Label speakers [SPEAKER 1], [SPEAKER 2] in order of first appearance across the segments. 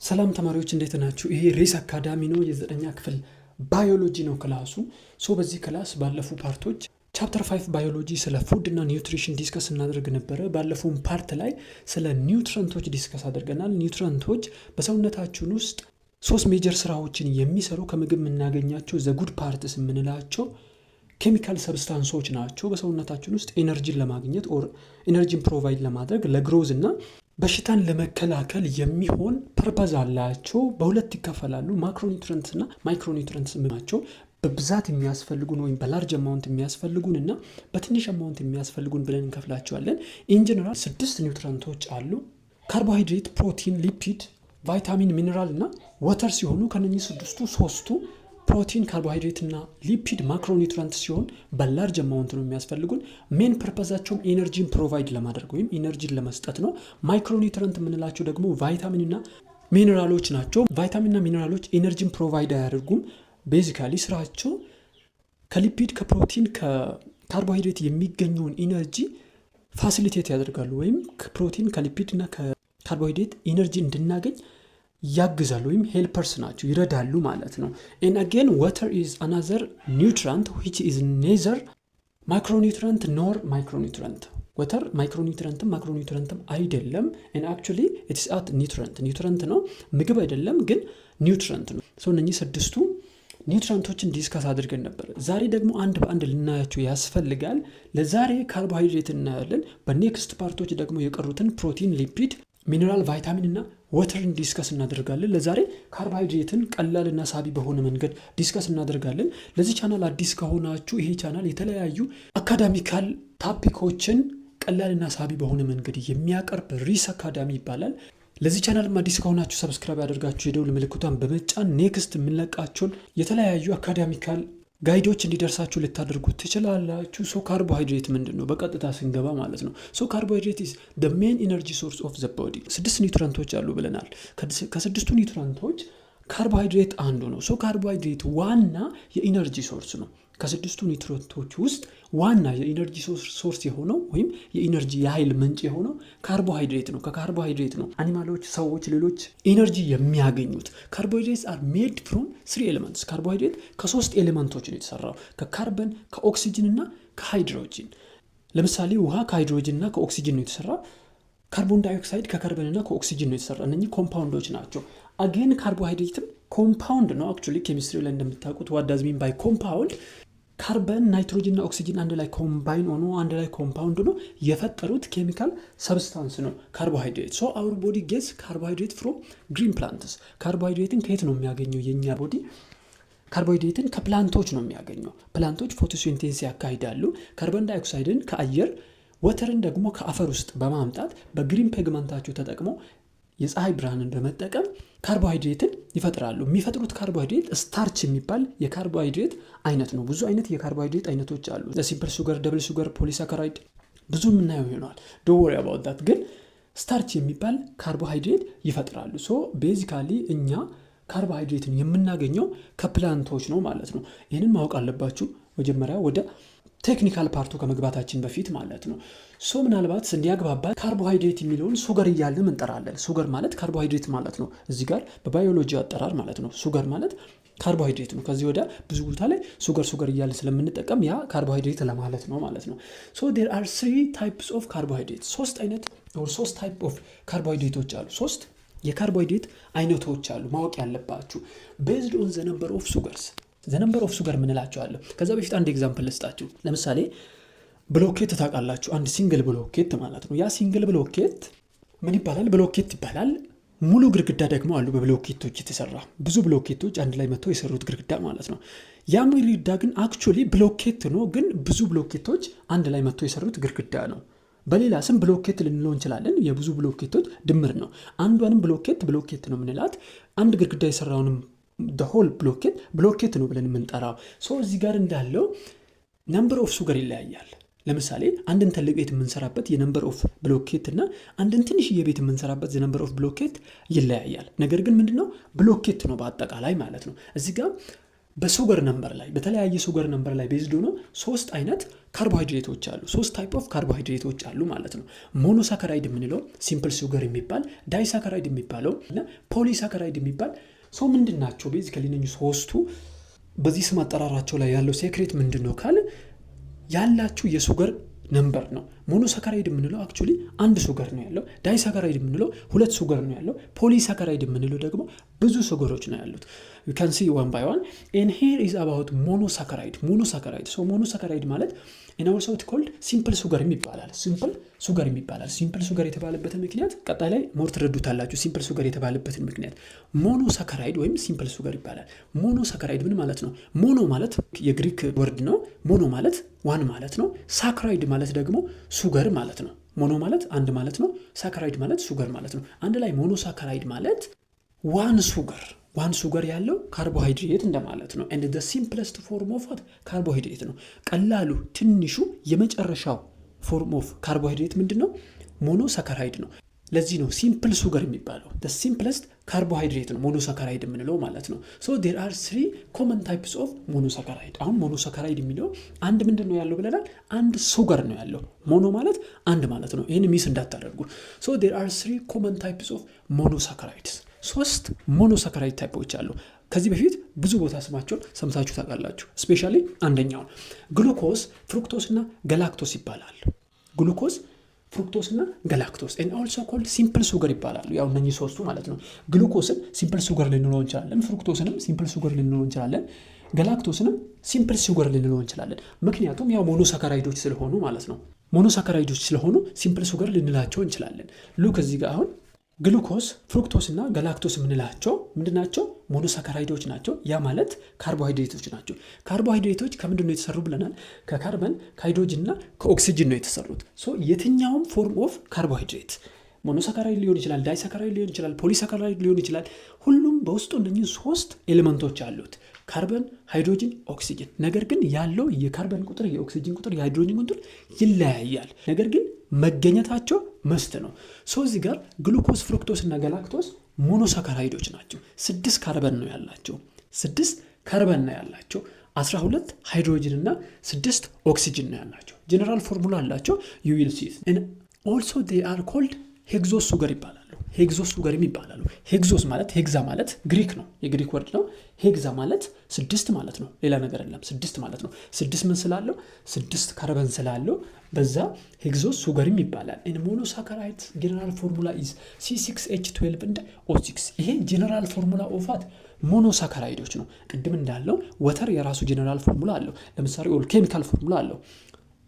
[SPEAKER 1] ሰላም ተማሪዎች እንዴት ናችሁ? ይሄ ሬስ አካዳሚ ነው። የዘጠኛ ክፍል ባዮሎጂ ነው ክላሱ። በዚህ ክላስ ባለፉ ፓርቶች ቻፕተር 5 ባዮሎጂ ስለ ፉድ እና ኒውትሪሽን ዲስከስ እናደርግ ነበረ። ባለፉም ፓርት ላይ ስለ ኒውትረንቶች ዲስከስ አድርገናል። ኒውትረንቶች በሰውነታችን ውስጥ 3 ሜጀር ስራዎችን የሚሰሩ ከምግብ የምናገኛቸው ዘጉድ ፓርትስ የምንላቸው ኬሚካል ሰብስታንሶች ናቸው። በሰውነታችን ውስጥ ኤነርጂን ለማግኘት ኦር ኤነርጂን ፕሮቫይድ ለማድረግ ለግሮዝ እና በሽታን ለመከላከል የሚሆን ፐርፐዝ አላቸው። በሁለት ይከፈላሉ። ማክሮኒውትረንትስ እና ማይክሮኒውትረንትስ ናቸው። በብዛት የሚያስፈልጉን ወይም በላርጅ አማውንት የሚያስፈልጉን እና በትንሽ አማውንት የሚያስፈልጉን ብለን እንከፍላቸዋለን። ኢን ጀነራል 6 ኒውትረንቶች አሉ። ካርቦሃይድሬት፣ ፕሮቲን፣ ሊፒድ፣ ቫይታሚን፣ ሚነራል እና ወተር ሲሆኑ ከነኚህ 6ቱ 3ቱ ፕሮቲን፣ ካርቦሃይድሬት እና ሊፒድ ማክሮኒውትረንት ሲሆን በላርጅ አማውንት ነው የሚያስፈልጉን። ሜን ፐርፐዛቸውም ኤነርጂን ፕሮቫይድ ለማድረግ ወይም ኤነርጂን ለመስጠት ነው። ማይክሮኒውትረንት የምንላቸው ደግሞ ቫይታሚን እና ሚነራሎች ናቸው። ቫይታሚን እና ሚነራሎች ኤነርጂን ፕሮቫይድ አያደርጉም። ቤዚካሊ ስራቸው ከሊፒድ፣ ከፕሮቲን፣ ከካርቦሃይድሬት የሚገኘውን ኢነርጂ ፋሲሊቴት ያደርጋሉ ወይም ከፕሮቲን፣ ከሊፒድ እና ከካርቦሃይድሬት ኢነርጂ እንድናገኝ ያግዛሉ ወይም ሄልፐርስ ናቸው፣ ይረዳሉ ማለት ነው። and again water is another nutrient which is neither macronutrient nor micronutrient. water ማይክሮኒውትረንትም ማክሮኒውትረንትም አይደለም። and actually it is a nutrient ነው፣ ምግብ አይደለም ግን ኒውትረንት ነው። እነኚህ 6ቱ ኒውትረንቶችን ዲስከስ አድርገን ነበር። ዛሬ ደግሞ አንድ በአንድ ልናያቸው ያስፈልጋል። ለዛሬ ካርቦሃይድሬት እናያለን። በኔክስት ፓርቶች ደግሞ የቀሩትን ፕሮቲን፣ ሊፒድ፣ ሚነራል፣ ቫይታሚን እና ወተርን ዲስከስ እናደርጋለን። ለዛሬ ካርቦሃይድሬትን ቀላልና ሳቢ በሆነ መንገድ ዲስከስ እናደርጋለን። ለዚህ ቻናል አዲስ ከሆናችሁ ይሄ ቻናል የተለያዩ አካዳሚካል ታፒኮችን ቀላልና ሳቢ በሆነ መንገድ የሚያቀርብ ሪስ አካዳሚ ይባላል። ለዚህ ቻናልም አዲስ ከሆናችሁ ሰብስክራይብ ያደርጋችሁ የደውል ምልክቷን በመጫን ኔክስት የምንለቃቸውን የተለያዩ አካዳሚካል ጋይዶች እንዲደርሳችሁ ልታደርጉት ትችላላችሁ። ካርቦሃይድሬት ምንድን ነው? በቀጥታ ስንገባ ማለት ነው። ካርቦሃይድሬት is the main energy source of the body። 6 ኒውትረንቶች አሉ ብለናል። ከ6ቱ ኒውትረንቶች ካርቦሃይድሬት አንዱ ነው። ካርቦሃይድሬት ዋና የኢነርጂ ሶርስ ነው። ከ6ቱ ኒውትረንቶች ውስጥ ዋና የኢነርጂ ሶርስ የሆነው ወይም የኢነርጂ የኃይል ምንጭ የሆነው ካርቦሃይድሬት ነው። ከካርቦሃይድሬት ነው አኒማሎች፣ ሰዎች፣ ሌሎች ኢነርጂ የሚያገኙት። ካርቦሃይድሬትስ are made from 3 elements። ካርቦሃይድሬት ከ3 ኤሌመንቶች ነው የተሰራው፣ ከካርበን፣ ከኦክሲጅን እና ከሃይድሮጂን። ለምሳሌ ውሃ ከሃይድሮጂን እና ከኦክሲጅን ነው የተሰራ። ካርቦን ዳይኦክሳይድ ከካርበን እና ከኦክሲጅን ነው የተሰራ። እነኚህ ኮምፓውንዶች ናቸው። አጌን ካርቦሃይድሬትም ኮምፓውንድ ነው። አክቹሊ ኬሚስትሪ ላይ እንደምታውቁት what does mean by compound? ካርበን፣ ናይትሮጅን እና ኦክሲጅን አንድ ላይ ኮምባይን ሆኖ አንድ ላይ ኮምፓውንድ ነው የፈጠሩት ኬሚካል ሰብስታንስ ነው ካርቦሃይድሬት። our body gets carbohydrate from green plants። ካርቦሃይድሬትን ከየት ነው የሚያገኘው? የኛ ቦዲ ካርቦሃይድሬትን ከፕላንቶች ነው የሚያገኘው። ፕላንቶች ፎቶሲንቴሲስ ያካሂዳሉ። ካርበን ዳይኦክሳይድን ከአየር፣ ወተርን ደግሞ ከአፈር ውስጥ በማምጣት በግሪን ፔግመንታቸው ተጠቅመው የፀሐይ ብርሃንን በመጠቀም ካርቦሃይድሬትን ይፈጥራሉ። የሚፈጥሩት ካርቦሃይድሬት ስታርች የሚባል የካርቦሃይድሬት አይነት ነው። ብዙ አይነት የካርቦሃይድሬት አይነቶች አሉ። ሲምፕል ሱገር፣ ደብል ሱገር፣ ፖሊሳካራይድ ብዙ የምናየው ይሆናል። ዶንት ወሪ አባውት ዳት። ግን ስታርች የሚባል ካርቦሃይድሬት ይፈጥራሉ። ቤዚካሊ እኛ ካርቦሃይድሬትን የምናገኘው ከፕላንቶች ነው ማለት ነው። ይህንን ማወቅ አለባችሁ መጀመሪያ ወደ ቴክኒካል ፓርቱ ከመግባታችን በፊት ማለት ነው። ምናልባት እንዲያግባባ ካርቦሃይድሬት የሚለውን ሱገር እያልን እንጠራለን። ሱገር ማለት ካርቦሃይድሬት ማለት ነው። እዚህ ጋር በባዮሎጂ አጠራር ማለት ነው። ሱገር ማለት ካርቦሃይድሬት ነው። ከዚህ ወዲያ ብዙ ቦታ ላይ ሱገር እያልን ስለምንጠቀም ያ ካርቦሃይድሬት ለማለት ነው ማለት ነው። there are 3 types of carbohydrates። 3 አይነት or 3 type of ካርቦሃይድሬቶች አሉ። 3 የካርቦሃይድሬት አይነቶች አሉ ማወቅ ያለባችሁ based on the number of sugars። ዘነምበር ኦፍ ሱገር ምንላቸዋለሁ። ከዛ በፊት አንድ ኤግዛምፕል ልስጣችሁ። ለምሳሌ ብሎኬት ታውቃላችሁ። አንድ ሲንግል ብሎኬት ማለት ነው። ያ ሲንግል ብሎኬት ምን ይባላል? ብሎኬት ይባላል። ሙሉ ግድግዳ ደግሞ አሉ በብሎኬቶች የተሰራ ብዙ ብሎኬቶች አንድ ላይ መጥተው የሰሩት ግድግዳ ማለት ነው። ያ ግድግዳ ግን አክቹሊ ብሎኬት ነው፣ ግን ብዙ ብሎኬቶች አንድ ላይ መጥተው የሰሩት ግድግዳ ነው። በሌላ ስም ብሎኬት ልንለው እንችላለን። የብዙ ብሎኬቶች ድምር ነው። አንዷንም ብሎኬት ነው ምንላት። አንድ ግድግዳ የሰራውንም the whole ብሎኬት ነው ብለን የምንጠራው። እዚህ ጋር እንዳለው ነምበር ኦፍ ሱገር ይለያያል። ለምሳሌ አንድን ትልቅ ቤት የምንሰራበት የነምበር ኦፍ ብሎኬት እና አንድን ትንሽዬ ቤት የምንሰራበት የነምበር ኦፍ ብሎኬት ይለያያል። ነገር ግን ምንድነው? ብሎኬት ነው በአጠቃላይ ማለት ነው። እዚህ ጋር በሱገር ነምበር ላይ በተለያየ ሱገር ነምበር ላይ ቤዝድ ሆኖ ሶስት አይነት ካርቦሃይድሬቶች አሉ። ሶስት ታይፕ ኦፍ ካርቦሃይድሬቶች አሉ ማለት ነው። ሞኖሳካራይድ የምንለው ሲምፕል ሱገር የሚባል፣ ዳይሳካራይድ የሚባለው እና ፖሊሳካራይድ የሚባል ሰው ምንድን ናቸው? ቤዚካሊ እነኚህ ሶስቱ በዚህ ስም አጠራራቸው ላይ ያለው ሴክሬት ምንድን ነው ካለ ያላችሁ የሱገር ነምበር ነው። ሞኖሳካራይድ የምንለው አክቹሊ አንድ ሱገር ነው ያለው። ዳይሳካራይድ የምንለው ሁለት ሱገር ነው ያለው። ፖሊሳካራይድ የምንለው ደግሞ ብዙ ሱገሮች ነው ያሉት። you can see one by one and here is about monosaccharide. So monosaccharide ማለት in our south called simple sugar የሚባላል። simple sugar የተባለበት ምክንያት ቀጣይ ላይ ሞር ትረዱታላችሁ። simple sugar የተባለበትን ምክንያት monosaccharide ወይም simple sugar ይባላል። monosaccharide ምን ማለት ነው? ሞኖ ማለት የግሪክ ወርድ ነው። ሞኖ ማለት ዋን ማለት ነው። ሳካራይድ ማለት ደግሞ ሱገር ማለት ነው። ሞኖ ማለት አንድ ማለት ነው። ሳካራይድ ማለት ሱገር ማለት ነው። አንድ ላይ ሞኖሳካራይድ ማለት ዋን ሱገር ያለው ካርቦሃይድሬት እንደማለት ነው። and the simplest form of ካርቦሃይድሬት ነው። ቀላሉ ትንሹ የመጨረሻው ፎርም ኦፍ ካርቦሃይድሬት ምንድነው? ሞኖሳካራይድ ነው። ለዚህ ነው ሲምፕል ሱገር የሚባለው። the simplest carbohydrate ነው ሞኖሳካራይድ የምንለው ማለት ነው። so there are 3 common types of monosaccharide። አሁን ሞኖሳካራይድ የሚለው አንድ ምንድነው ያለው ብለናል? አንድ ሱገር ነው ያለው። ሞኖ ማለት አንድ ማለት ነው። ይሄን ሚስ እንዳታደርጉ። so there are 3 common types of monosaccharides። 3 ሞኖሳካራይድ ታይፖች አሉ። ከዚህ በፊት ብዙ ቦታ ስማቸውን ሰምታችሁ ታውቃላችሁ። ስፔሻሊ አንደኛው ግሉኮስ፣ ፍሩክቶስ እና ገላክቶስ ይባላል። ግሉኮስ፣ ፍሩክቶስ እና ገላክቶስ and also called simple sugar ይባላሉ። ያው እነኚህ ሶስቱ ማለት ነው። ግሉኮስን ሲምፕል ሱገር ልንለው እንችላለን። ፍሩክቶስንም ሲምፕል ሱገር ልንለው እንችላለን። ገላክቶስንም ሲምፕል ሱገር ልንለው እንችላለን። ምክንያቱም ያው ሞኖሳካራይዶች ስለሆኑ ማለት ነው። ሞኖሳካራይዶች ስለሆኑ ሲምፕል ሱገር ልንላቸው እንችላለን። ሉክ እዚህ ጋር አሁን ግሉኮስ፣ ፍሩክቶስ እና ገላክቶስ የምንላቸው ምንድናቸው? ሞኖሳካራይዶች ናቸው። ያ ማለት ካርቦሃይድሬቶች ናቸው። ካርቦሃይድሬቶች ከምንድን ነው የተሰሩ ብለናል? ከካርበን፣ ከሃይድሮጅን እና ከኦክሲጅን ነው የተሰሩት። ሶ የትኛውም ፎርም ኦፍ ካርቦሃይድሬት ሞኖሳካራይድ ሊሆን ይችላል፣ ዳይሳካራይድ ሊሆን ይችላል፣ ፖሊሳካራይድ ሊሆን ይችላል። ሁሉም በውስጡ እነኚህ 3 ኤሌመንቶች አሉት፣ ካርበን፣ ሃይድሮጅን፣ ኦክሲጅን። ነገር ግን ያለው የካርበን ቁጥር፣ የኦክሲጅን ቁጥር፣ የሃይድሮጅን ቁጥር ይለያያል። ነገር ግን መገኘታቸው መስት ነው። ሶ እዚህ ጋር ግሉኮስ፣ ፍሩክቶስ እና ገላክቶስ ሞኖሳካራይዶች ናቸው። 6 ካርበን ነው ያላቸው። 12 ሃይድሮጅን እና 6 ኦክሲጅን ነው ያላቸው። ጀነራል ፎርሙላ አላቸው። you will see and also they are called ሄግዞስ ሱገር ይባላሉ። ሄግዞስ ሱገር ይባላሉ። ሄግዞስ ማለት ሄግዛ ማለት ግሪክ ነው፣ የግሪክ ወርድ ነው። ሄግዛ ማለት 6 ማለት ነው። ሌላ ነገር አይደለም። 6 ማለት ነው። 6 ምን ስላለው? 6 ካርበን ስላለው በዛ ሄግዞስ ሱገርም ይባላል። and monosaccharide general formula is C6H12 and O6። ይሄ ጀነራል ፎርሙላ ኦፋት ሞኖሳካራይዶች ነው። ቅድም እንዳለው ወተር የራሱ ጀነራል ፎርሙላ አለው። ለምሳሌ ኦል ኬሚካል ፎርሙላ አለው።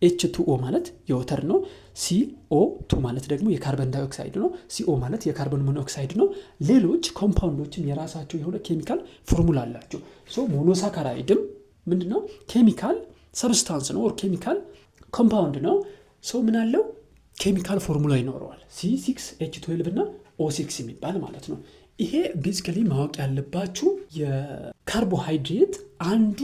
[SPEAKER 1] H2O ማለት የወተር ነው። CO2 ማለት ደግሞ የካርበን ዳይኦክሳይድ ነው። CO ማለት የካርበን ሞኖክሳይድ ነው። ሌሎች ኮምፓውንዶችም የራሳቸው የሆነ ኬሚካል ፎርሙላ አላቸው። ሶ ሞኖሳካራይድም ምንድነው? ኬሚካል ሰብስታንስ ነው ኦር ኬሚካል ኮምፓውንድ ነው። ሶ ምን አለው? ኬሚካል ፎርሙላ ይኖረዋል። C6H12 እና O6 የሚባል ማለት ነው። ይሄ ቤዚካሊ ማወቅ ያለባችሁ የካርቦሃይድሬት አንዱ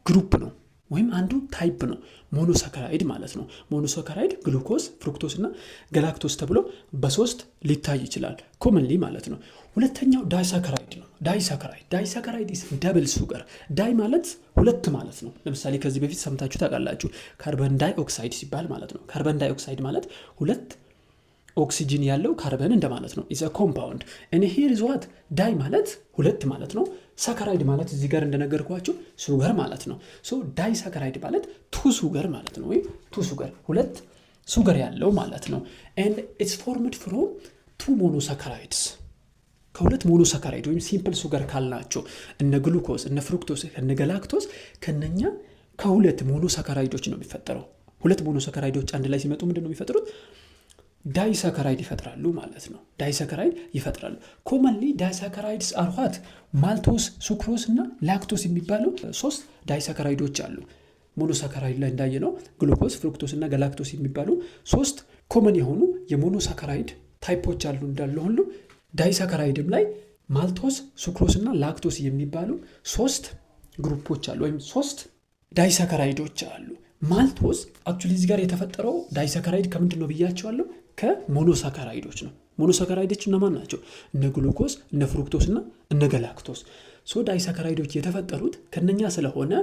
[SPEAKER 1] ግሩፕ ነው ወይም አንዱ ታይፕ ነው ሞኖሳካራይድ ማለት ነው። ሞኖሳካራይድ ግሉኮስ፣ ፍሩክቶስ እና ገላክቶስ ተብሎ በ3 ሊታይ ይችላል ኮመንሊ ማለት ነው። ሁለተኛው ዳይሳካራይድ ነው። ዳይሳካራይድ is double sugar። ዳይ ማለት ሁለት ማለት ነው። ለምሳሌ ከዚህ በፊት ሰምታችሁ ታውቃላችሁ ካርበን ዳይኦክሳይድ ሲባል ማለት ነው። ካርበን ዳይኦክሳይድ ማለት ሁለት ኦክሲጅን ያለው ካርበን እንደማለት ነው። is a compound and here is what ዳይ ማለት ሁለት ማለት ነው። ሳካራይድ ማለት እዚህ ጋር እንደነገርኳችሁ ሱገር ማለት ነው። ሶ ዳይሳካራይድ ማለት ቱ ሱገር ማለት ነው። ወይ ቱ ሱገር ሁለት ሱገር ያለው ማለት ነው። and it's formed from 2 monosaccharides ከሁለት ሞኖሳካራይድ ወይም ሲምፕል ሱገር ካልናቸው እነ ግሉኮስ፣ እነ ፍሩክቶስ፣ እነ ገላክቶስ ከነኛ ከሁለት ሞኖሳካራይዶች ነው የሚፈጠረው። ሁለት ሞኖሳካራይዶች አንድ ላይ ሲመጡ ምንድነው የሚፈጥሩት? ዳይሳካራይድ ይፈጥራሉ ማለት ነው። ዳይሳካራይድ ይፈጥራሉ። ኮመንሊ ዳይሳካራይድስ አር ዋት ማልቶስ፣ ሱክሮስ እና ላክቶስ የሚባሉ 3 ዳይሳካራይዶች አሉ። ሞኖሳካራይድ ላይ እንዳየነው ግሉኮስ፣ ፍሩክቶስ እና ገላክቶስ የሚባሉ 3 ኮመን የሆኑ የሞኖሳካራይድ ታይፖች አሉ እንዳለ ሁሉ ዳይሳካራይድም ላይ ማልቶስ፣ ሱክሮስ እና ላክቶስ የሚባሉ 3 ግሩፖች አሉ ወይም 3 ዳይሳካራይዶች አሉ። ማልቶስ አክቹሊ እዚህ ጋር የተፈጠረው ዳይሳካራይድ ከምንድን ነው ብያቸዋለሁ? ከሞኖሳካራይዶች ነው። ሞኖሳካራይዶች እነማን ናቸው? እነ ግሉኮስ፣ እነ ፍሩክቶስ እና እነ ገላክቶስ። ሶ ዳይሳካራይዶች የተፈጠሩት ከነኛ ስለሆነ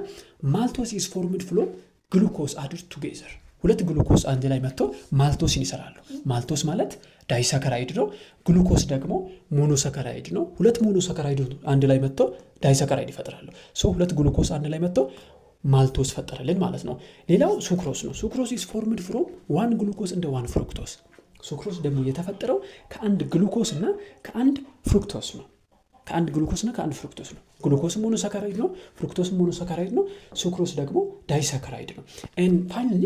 [SPEAKER 1] ማልቶስ ኢዝ ፎርምድ ፍሮም ግሉኮስ አድድ ቱጌዘር። ሁለት ግሉኮስ አንድ ላይ መጥቶ ማልቶስን ይሰራሉ። ማልቶስ ማለት ዳይሳካራይድ ነው። ግሉኮስ ደግሞ ሞኖሳካራይድ ነው። ሁለት ሞኖሳካራይድ አንድ ላይ መጥቶ ዳይሳካራይድ ይፈጥራሉ። ሶ ሁለት ግሉኮስ አንድ ላይ መጥቶ ማልቶስ ፈጠረልን ማለት ነው። ሌላው ሱክሮስ ነው። ሱክሮስ ኢዝ ፎርምድ ፍሮም ዋን ግሉኮስ እንደ ዋን ፍሩክቶስ። ሱክሮስ ደግሞ የተፈጠረው ከአንድ ግሉኮስ እና ከአንድ ፍሩክቶስ ነው። ከአንድ ግሉኮስ እና ከአንድ ፍሩክቶስ ነው። ግሉኮስ ሞኖሳካራይድ ነው፣ ፍሩክቶስ ሞኖሳካራይድ ነው፣ ሱክሮስ ደግሞ ዳይሳካራይድ ነው። ኤንድ ፋይናሊ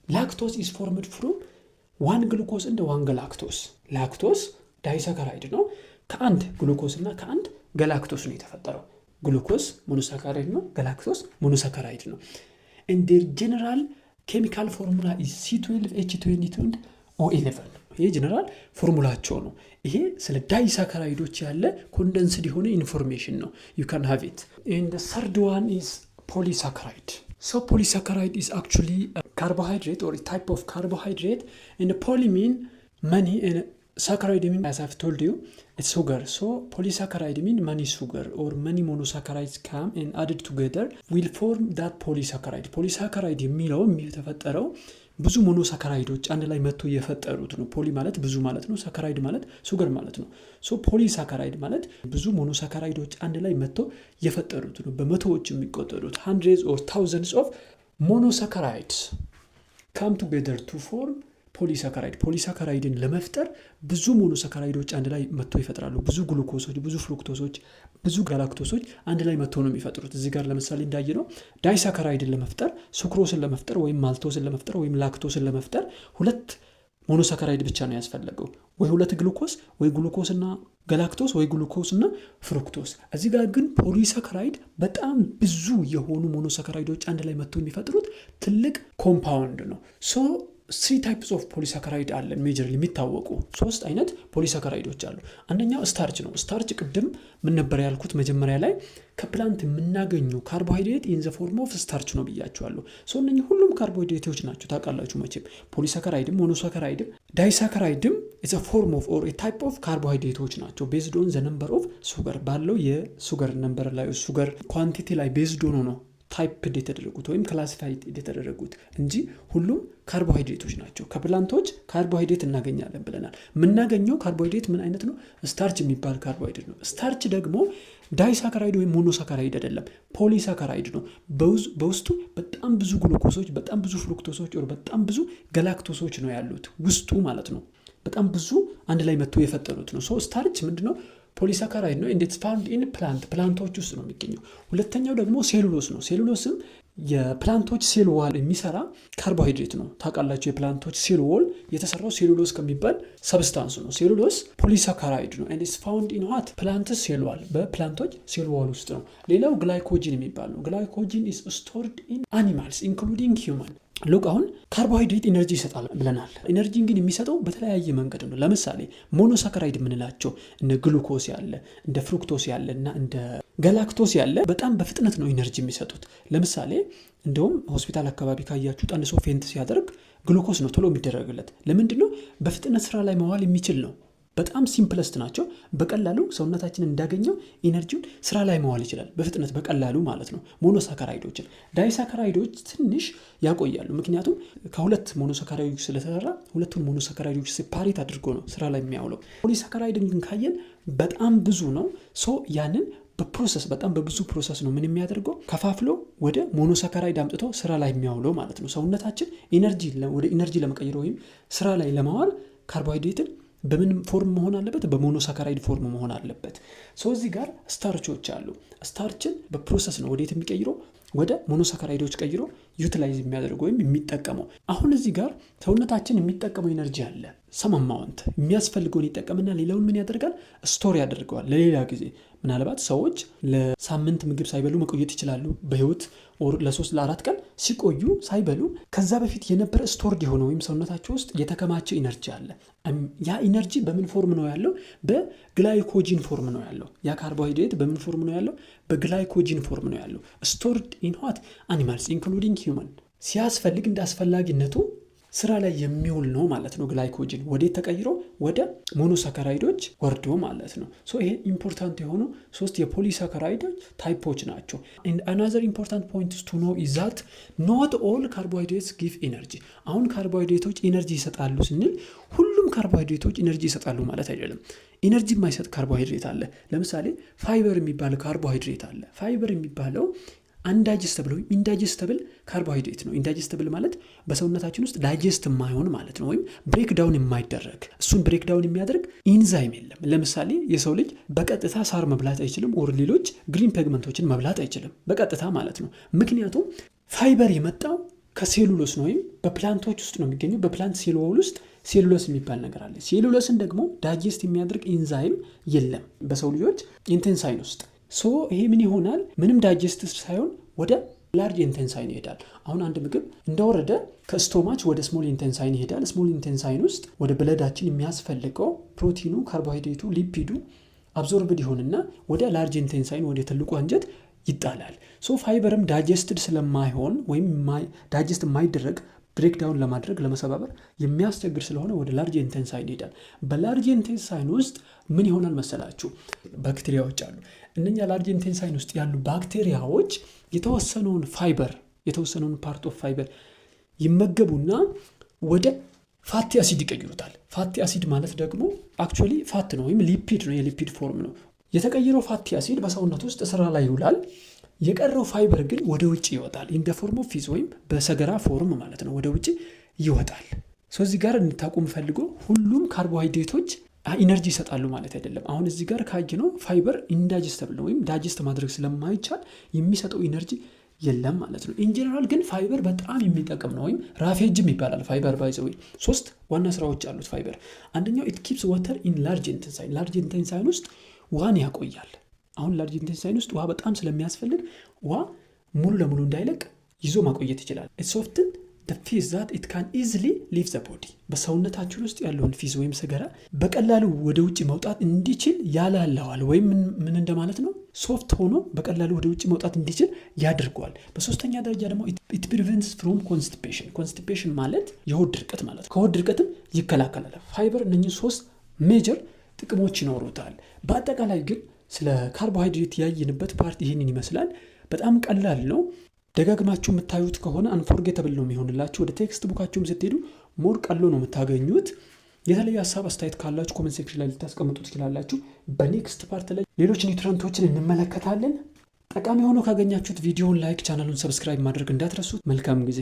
[SPEAKER 1] ላክቶስ ኢዝ ፎርምድ ፍሮም ዋን ግሉኮስ እንደ ዋን ገላክቶስ። ላክቶስ ዳይሳካራይድ ነው፣ ከአንድ ግሉኮስ እና ከአንድ ገላክቶስ ነው የተፈጠረው። ግሉኮስ ሞኖሳካራይድ ነው፣ ገላክቶስ ሞኖሳካራይድ ነው። and their general chemical formula is C12H22 O11። ይሄ ጀነራል ፎርሙላቸው ነው። ይሄ ስለ ዳይሳካራይዶች ያለ ኮንደንስድ የሆነ ኢንፎርሜሽን ነው። you can have it. and the third one is polysaccharide. So polysaccharide is actually a carbohydrate or a type of carbohydrate, and poly mean many and saccharide mean, as I've told you, it's sugar. So polysaccharide mean many sugar or many monosaccharides come and added together will form that polysaccharide. polysaccharide የሚለው የተፈጠረው ብዙ ሞኖሳካራይዶች አንድ ላይ መጥቶ የፈጠሩት ነው። ፖሊ ማለት ብዙ ማለት ነው። ሳካራይድ ማለት ሱገር ማለት ነው። ሶ ፖሊሳካራይድ ማለት ብዙ ሞኖሳካራይዶች አንድ ላይ መጥቶ የፈጠሩት ነው። በመቶዎች የሚቆጠሩት hundreds or thousands of monosaccharides come together to form ፖሊሳካራይድ። ፖሊሳካራይድን ለመፍጠር ብዙ ሞኖሳካራይዶች አንድ ላይ መጥቶ ይፈጥራሉ። ብዙ ግሉኮሶች፣ ብዙ ፍሩክቶሶች፣ ብዙ ጋላክቶሶች አንድ ላይ መጥቶ ነው የሚፈጥሩት። እዚህ ጋር ለምሳሌ እንዳየነው ዳይሳካራይድን ለመፍጠር፣ ሱክሮስን ለመፍጠር ወይም ማልቶስን ለመፍጠር ወይም ላክቶስን ለመፍጠር ሁለት ሞኖሳካራይድ ብቻ ነው ያስፈልገው። ወይ ሁለት ግሉኮስ ወይ ግሉኮስና ጋላክቶስ ወይ ግሉኮስና ፍሩክቶስ። እዚህ ጋር ግን ፖሊሳካራይድ በጣም ብዙ የሆኑ ሞኖሳካራይዶች አንድ ላይ መጥቶ የሚፈጥሩት ትልቅ ኮምፓውንድ ነው። ሶ 3 types of polysaccharide አለን። ሜጀርሊ የሚታወቁ 3 አይነት ፖሊሳካራይዶች አሉ። አንደኛው ስታርች ነው። ስታርች ቅድም ምን ነበር ያልኩት መጀመሪያ ላይ ከፕላንት የምናገኘው ካርቦሃይድሬት ኢን ዘ ፎርም ኦፍ ስታርች ነው ብያችኋለሁ። ሶ እነኚህ ሁሉም ካርቦሃይድሬቶች ናቸው ታውቃላችሁ መቼም። ፖሊሳካራይድም ሞኖሳካራይድም ዳይሳካራይድም ኢዝ a form of or a type of ካርቦሃይድሬቶች ናቸው ቤዝድ ኦን ዘ ነምበር ኦፍ ሱገር ባለው የሱገር ነምበር ላይ ሱገር ኳንቲቲ ላይ ቤዝድ ሆኖ ነው ታይፕ የተደረጉት ወይም ክላሲፋይድ የተደረጉት እንጂ ሁሉም ካርቦሃይድሬቶች ናቸው። ከፕላንቶች ካርቦሃይድሬት እናገኛለን ብለናል። የምናገኘው ካርቦሃይድሬት ምን አይነት ነው? ስታርች የሚባል ካርቦሃይድሬት ነው። ስታርች ደግሞ ዳይሳካራይድ ወይም ሞኖሳካራይድ አይደለም፣ ፖሊሳካራይድ ነው። በውስጡ በጣም ብዙ ግሉኮሶች፣ በጣም ብዙ ፍሩክቶሶች ወር በጣም ብዙ ገላክቶሶች ነው ያሉት ውስጡ ማለት ነው። በጣም ብዙ አንድ ላይ መጥቶ የፈጠሩት ነው። ሶ ስታርች ምንድነው? ፖሊሳካራይድ ነው። and it's found in ፕላንቶች ውስጥ ነው የሚገኘው። ሁለተኛው ደግሞ ሴሉሎስ ነው። ሴሉሎስም የፕላንቶች ሴል ዋል የሚሰራ ካርቦሃይድሬት ነው። ታውቃላችሁ የፕላንቶች ሴል ዋል የተሰራው ሴሉሎስ ከሚባል ሰብስታንስ ነው። ሴሉሎስ ፖሊሳካራይድ ነው። and it's found in what plants cell wall በፕላንቶች ሴል ዋል ውስጥ ነው። ሌላው ግላይኮጂን የሚባል ነው። ግላይኮጂን is stored in animals including human። ሉክ አሁን ካርቦሃይድሬት ኢነርጂ ይሰጣል ብለናል። ኢነርጂን ግን የሚሰጠው በተለያየ መንገድ ነው። ለምሳሌ ሞኖሳካራይድ የምንላቸው እንደ ግሉኮስ ያለ እንደ ፍሩክቶስ ያለ እና እንደ ጋላክቶስ ያለ በጣም በፍጥነት ነው ኢነርጂ የሚሰጡት። ለምሳሌ እንደውም ሆስፒታል አካባቢ ካያችሁት አንድ ሰው ፌንት ሲያደርግ ግሉኮስ ነው ቶሎ የሚደረግለት። ለምንድነው? በፍጥነት ስራ ላይ መዋል የሚችል ነው። በጣም ሲምፕለስት ናቸው። በቀላሉ ሰውነታችን እንዳገኘው ኢነርጂውን ስራ ላይ መዋል ይችላል በፍጥነት በቀላሉ ማለት ነው። ሞኖሳካራይዶችን ዳይሳካራይዶች ትንሽ ያቆያሉ። ምክንያቱም ከሁለት ሞኖሳካራይዶች ስለተሰራ ሁለቱን ሞኖሳካራይዶች ሴፓሬት አድርጎ ነው ስራ ላይ የሚያውለው። ፖሊሳካራይድን ግን ካየን በጣም ብዙ ነው። ሶ ያንን በፕሮሰስ በጣም በብዙ ፕሮሰስ ነው ምን የሚያደርገው ከፋፍሎ ወደ ሞኖሳካራይድ አምጥቶ ስራ ላይ የሚያውለው ማለት ነው። ሰውነታችን ኢነርጂ ወደ ኢነርጂ ለመቀየር ወይም ስራ ላይ ለማዋል ካርቦሃይድሬትን በምን ፎርም መሆን አለበት? በሞኖሳካራይድ ፎርም መሆን አለበት። ሶ እዚህ ጋር ስታርቾች አሉ። ስታርችን በፕሮሰስ ነው ወዴት የሚቀይረው? ወደ ሞኖሳካራይዶች ቀይሮ ዩቲላይዝ የሚያደርገው ወይም የሚጠቀመው። አሁን እዚህ ጋር ሰውነታችን የሚጠቀመው ኢነርጂ አለ። ሰም አማውንት የሚያስፈልገውን ይጠቀምና ሌላውን ምን ያደርጋል? ስቶር ያደርገዋል ለሌላ ጊዜ። ምናልባት ሰዎች ለሳምንት ምግብ ሳይበሉ መቆየት ይችላሉ በህይወት ኦር ለ3 ለ4 ቀን ሲቆዩ ሳይበሉ ከዛ በፊት የነበረ ስቶርድ የሆነ ወይም ሰውነታቸው ውስጥ የተከማቸ ኢነርጂ አለ። ያ ኢነርጂ በምን ፎርም ነው ያለው? በግላይኮጂን ፎርም ነው ያለው። ያ ካርቦሃይድሬት በምን ፎርም ነው ያለው? በግላይኮጂን ፎርም ነው ያለው። ስቶርድ ኢን ዋት አኒማልስ ኢንክሉዲንግ ሂውማን። ሲያስፈልግ እንደ አስፈላጊነቱ ስራ ላይ የሚውል ነው ማለት ነው። ግላይኮጅን ወዴት ተቀይሮ ወደ ሞኖሳካራይዶች ወርዶ ማለት ነው። ይሄ ኢምፖርታንት የሆኑ 3 የፖሊሳካራይዶች ታይፖች ናቸው። አናዘር ኢምፖርታንት ፖይንት ቱ ኖ ኢዝ ዛት ኖት ኦል ካርቦሃይድሬትስ ጊቭ ኢነርጂ። አሁን ካርቦሃይድሬቶች ኢነርጂ ይሰጣሉ ስንል ሁሉም ካርቦሃይድሬቶች ኢነርጂ ይሰጣሉ ማለት አይደለም። ኢነርጂ የማይሰጥ ካርቦሃይድሬት አለ። ለምሳሌ ፋይበር የሚባል ካርቦሃይድሬት አለ። ፋይበር የሚባለው አንዳይጀስተብል ወይም ኢንዳይጀስተብል ካርቦሃይድሬት ነው። ኢንዳይጀስተብል ማለት በሰውነታችን ውስጥ ዳይጀስት የማይሆን ማለት ነው፣ ወይም ብሬክዳውን የማይደረግ። እሱን ብሬክዳውን የሚያደርግ ኢንዛይም የለም። ለምሳሌ የሰው ልጅ በቀጥታ ሳር መብላት አይችልም፣ ኦር ሌሎች ግሪን ፔግመንቶችን መብላት አይችልም በቀጥታ ማለት ነው። ምክንያቱም ፋይበር የመጣው ከሴሉሎስ ነው፣ ወይም በፕላንቶች ውስጥ ነው የሚገኘው። በፕላንት ሴል ዎል ውስጥ ሴሉሎስ የሚባል ነገር አለ። ሴሉሎስን ደግሞ ዳይጀስት የሚያደርግ ኢንዛይም የለም በሰው ልጆች ኢንቴንሳይን ውስጥ። ይሄ ምን ይሆናል? ምንም ዳይጀስት ሳይሆን ወደ ላርጅ ኢንቴንሳይን ይሄዳል። አሁን አንድ ምግብ እንደወረደ ከስቶማች ወደ ስሞል ኢንቴንሳይን ይሄዳል። ስሞል ኢንቴንሳይን ውስጥ ወደ ብለዳችን የሚያስፈልገው ፕሮቲኑ፣ ካርቦሃይድሬቱ፣ ሊፒዱ አብዞርብድ ይሆንና ወደ ላርጅ ኢንቴንሳይን ወደ ትልቁ አንጀት ይጣላል። ፋይበርም ዳይጀስትድ ስለማይሆን ወይም ዳይጀስት የማይደረግ ብሬክዳውን ለማድረግ ለመሰባበር የሚያስቸግር ስለሆነ ወደ ላርጅ ኢንቴንሳይን ይሄዳል። በላርጅ ኢንቴንሳይን ውስጥ ምን ይሆናል መሰላችሁ? ባክቴሪያዎች አሉ። እነኛ ላርጅ ኢንቴንሳይን ውስጥ ያሉ ባክቴሪያዎች የተወሰነውን ፓርት ኦፍ ፋይበር ይመገቡና ወደ ፋቲ አሲድ ይቀይሩታል። ፋቲ አሲድ ማለት ደግሞ አክቹዋሊ ፋት ነው ወይም ሊፒድ ነው፣ የሊፒድ ፎርም ነው። የተቀየረው ፋቲ አሲድ በሰውነት ውስጥ ስራ ላይ ይውላል። የቀረው ፋይበር ግን ወደ ውጭ ይወጣል። ኢን ዘ ፎርም ኦፍ ፊዝ ወይም በሰገራ ፎርም ማለት ነው፣ ወደ ውጭ ይወጣል። እዚህ ጋር እንድታውቁ የምፈልገው ሁሉም ካርቦሃይድሬቶች ኢነርጂ ይሰጣሉ ማለት አይደለም። አሁን እዚህ ጋር ካየነው ፋይበር ኢንዳይጀስተብል ነው ወይም ዳይጀስት ማድረግ ስለማይቻል የሚሰጠው ኢነርጂ የለም ማለት ነው። ኢንጀነራል ግን ፋይበር በጣም የሚጠቅም ነው፣ ወይም ራፌጅም ይባላል። ፋይበር ባይ ዘ ዌይ 3 ዋና ስራዎች አሉት ፋይበር። አንደኛው ኢት ኪፕስ ዋተር ኢን ላርጅ ኢንቴንሳይን። ላርጅ ኢንቴንሳይን ውስጥ ውሃን ያቆያል። አሁን ላርጅ ኢንቴንሳይን ውስጥ ውሃ በጣም ስለሚያስፈልግ ውሃ ሙሉ ለሙሉ እንዳይለቅ ይዞ ማቆየት ይችላል። ኢትስ ኦፍትን the fees that it can easily leave the body። በሰውነታችን ውስጥ ያለውን ፊዝ ወይም ሰገራ በቀላሉ ወደ ውጭ መውጣት እንዲችል ያላለዋል። ወይም ምን እንደማለት ነው? ሶፍት ሆኖ በቀላሉ ወደ ውጭ መውጣት እንዲችል ያደርገዋል። በሶስተኛ ደረጃ ደግሞ it prevents from constipation። ኮንስቲፔሽን ማለት የሆድ ድርቀት ማለት ነው። ከሆድ ድርቀትም ይከላከላል። ፋይበር እነኚህ 3 ሜጀር ጥቅሞች ይኖሩታል። በአጠቃላይ ግን ስለ ካርቦሃይድሬት ያየንበት ፓርት ይህንን ይመስላል። በጣም ቀላል ነው። ደጋግማችሁ የምታዩት ከሆነ አንፎርጌተብል ነው የሚሆንላችሁ። ወደ ቴክስት ቡካችሁም ስትሄዱ ሞር ቀሎ ነው የምታገኙት። የተለየ ሀሳብ አስተያየት ካላችሁ ኮሜንት ሴክሽን ላይ ልታስቀምጡ ትችላላችሁ። በኔክስት ፓርት ላይ ሌሎች ኒውትረንቶችን እንመለከታለን። ጠቃሚ ሆኖ ካገኛችሁት ቪዲዮውን ላይክ፣ ቻናሉን ሰብስክራይብ ማድረግ እንዳትረሱት። መልካም ጊዜ